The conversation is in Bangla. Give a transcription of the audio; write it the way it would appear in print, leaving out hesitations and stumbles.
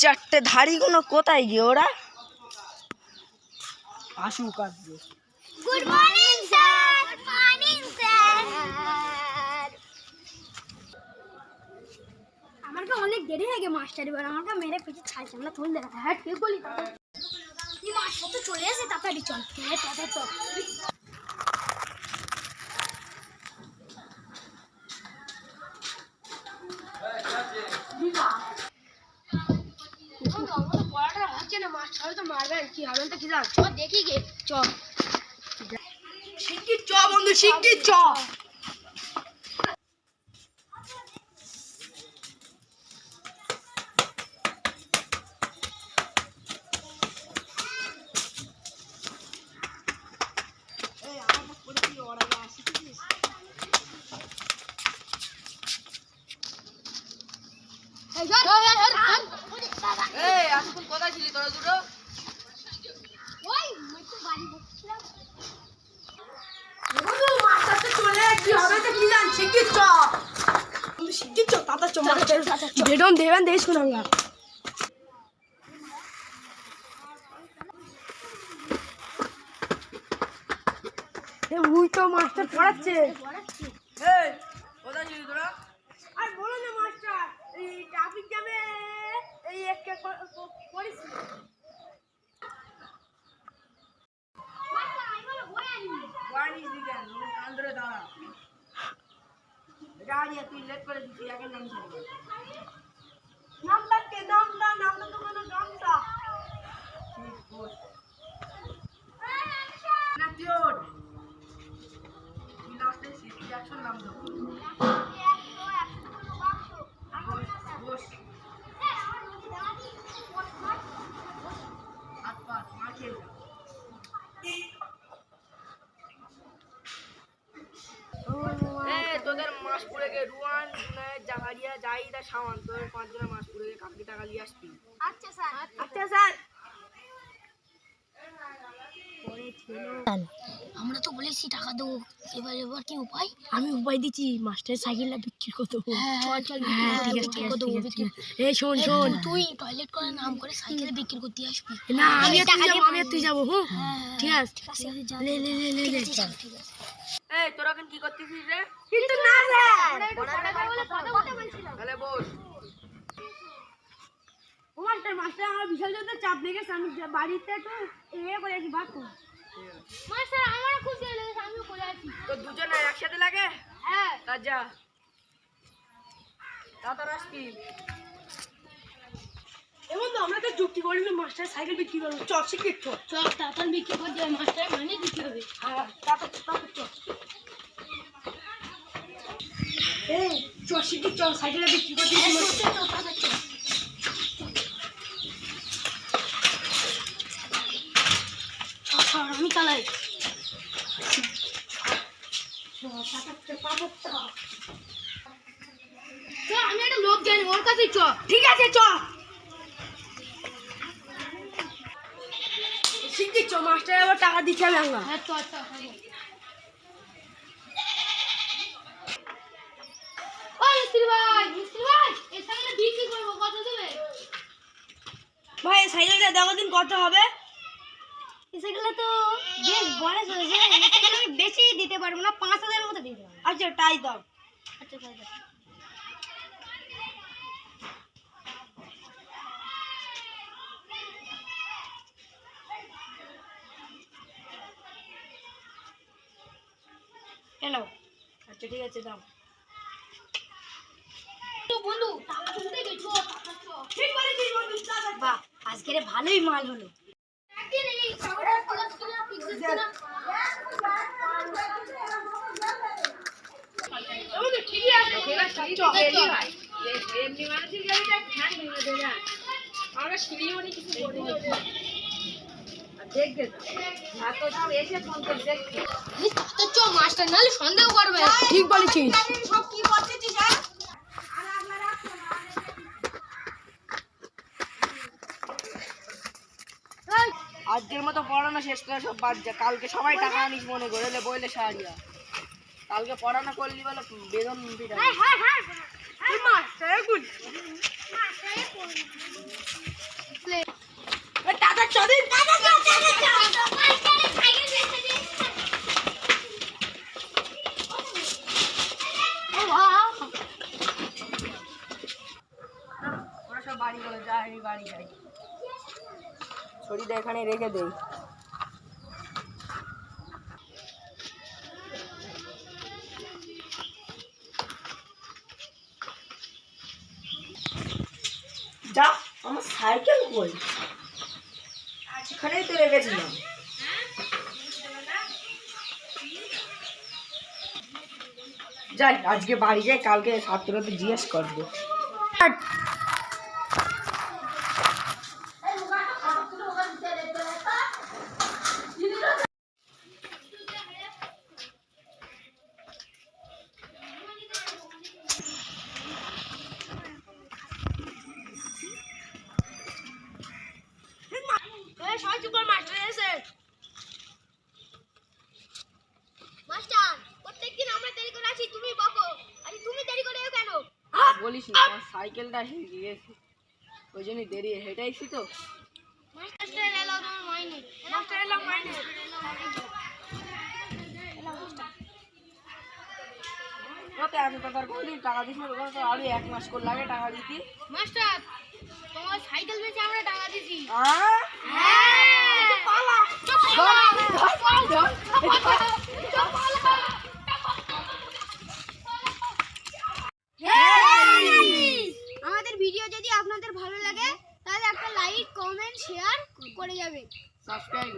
চারটে ধাড়িগুলো কোথায় গিয়ে ওরা আসুক আসবে। Good morning sir. Good morning sir. আমাকে অনেক দেরি হয়ে গেছে মাস্টার, এবার আমাকে মেরে পিছে ছাড়ছে আমরা তুল দেখা। হ্যাঁ ঠিক বলি, কি মাস্টার তো চলে এসে তাড়াতাড়ি চল। হ্যাঁ তাড়াতাড়ি চল। পড়াটা হচ্ছে না, মাস্টার তো মারবেন, কি হবেন তো কি জান। চ দেখি গে, চ শিগগির চ বন্ধু, শিগগির চ। কোথায় ছিলি তোরা দুটো? বেডন দেবেন দেশ কোনাঙ্গা। ওই তো মাস্টার পড়াচ্ছে। কোথায় ছিলি তোরা? আর বলো না মাস্টার, এই ট্রাফিক জ্যামে এই একটা পড়েছি। তুই লেট করে দিচ্ছি, এখন নাম ছাড়বো। নামটা কে? নামটা নামটা তো কোনো নামটা না। তুই ওঠ, তুই লাস্টে সিটি জ্যাকসন নাম দেবো। বস হাত পা মা খেয়ে যা। তোদের মাস পড়ে গে রুয়ান জাহারিয়া জাহিদা সাওয়ান, তোদের 5 জনের মাস পড়ে গে, কাকি টাকা নিয়ে আসবি। আচ্ছা স্যার। আচ্ছা স্যার। আমরা তো বলেছি টাকা দেবো, এবার এবার কি উপায়? আমি উপায় দিচ্ছি, মাস্টারের সাইকেলটা বিক্রি করতে হবে। চল এই শোন শোন, তুই টয়লেট করে নাম করে সাইকেলে বিক্রি করতে আসবি। না আমি আর তুই যাবো। ঠিক আছে লে লে লে লে লে চল। এই তোরা এখন কি করতেছিস রে? কিন্তু না তাহলে বস। ও মাস্টার মাস্টার আমার বিশাল জোর চাপ লেগেছে, আমি বাড়িতে একটু করে আছি বাদ করুন। মাস্টার আমারও খুব দেরি লেগেছে, আমিও করে আছি। তো দুজনে একসাথে লাগে? হ্যাঁ। তা যা তাড়াতাড়ি আসবি। এমন তো আমরা তো যুক্তি করি না, মাস্টার সাইকেল বিক্রি করবো। চল শিখিয়ে চল চল তাড়াতাড়ি বিক্রি করে দেবে, মাস্টার মানে দিতে হবে। হ্যাঁ তাড়াতাড়ি চল। এই চল শিখিয়ে চল, সাইকেলে বিক্রি করতে। আমি চালাই। আমি একটা লোক জানি, ওর কাছে চ। ঠিক আছে চ শিখিয়ে চ, মাস্টার আবার টাকা দিচ্ছে আমি আঙ্গা। হ্যাঁ চল চল। ও মিস্ত্রি ভাই, মিস্ত্রি ভাই, এই সাইকেলটা বিক্রি করবো, কত দেবে? ভাই সাইকেলটা দেখো দিন কত হবে? এই সাইকেলটা তো বেশ বয়স হয়েছে, এই সাইকেল আমি বেশি দিতে পারবো না, 5,000 মতো দিতে পারবো। আচ্ছা তাই দাও। আচ্ছা তাই দাও। হ্যালো আচ্ছা ঠিক আছে দাও। তো বন্ধু টাকা তুলতে গেছো, টাকা চ। ঠিক বলেছিস বন্ধু। বাহ, আজকে ভালোই মাল হলো। একদিন এই কাগজটা কলাস কিনা ঠিক দিছ না। বন্ধু ঠিকই আছে, চল ভাই। এমনি মানুষের গাড়িটা ধ্যান ভেঙে দেবে না, আমরা সিঁড়িওনি কিছু করি না। দেখবে এত সব এসে ফোন করে দেখবে। তো চ মাস্টার, নালে সন্দেহ করবে। ঠিক বলেছিস। সব কি করতেছিস? হ্যাঁ আজকের মতো পড়ানো শেষ করে সব বাদ যা, কালকে সবাই টাকা আনিস মনে করে বইলে সাহায্য। কালকে পড়ানো করলি বলে বেতন দিবি। হ্যাঁ হ্যাঁ টাকা চলে ওরা সব বাড়ি গেলো, যা আমি বাড়ি যাই। ছড়িটা এখানে রেখে দেই। যা, আমার সাইকেল কই? এখানেই তো রেখেছিলাম। যাই, আজকে বাড়ি যাই, কালকে ছাত্রদের জিজ্ঞেস করবো। বলিস না, আমার সাইকেলটা হেরিয়ে গেছে, ওই জন্যই দেরি হেঁটে এসছি তো। টাকা দিস না, আরো 1 মাস করে লাগে টাকা দিতি। মাস্টার তোমার সাইকেল বেচে আমরা টাকা দিছি। আমাদের ভিডিও যদি আপনাদের ভালো লাগে তাহলে একটা লাইক, কমেন্ট, শেয়ার করে যাবে। সাবস্ক্রাইব।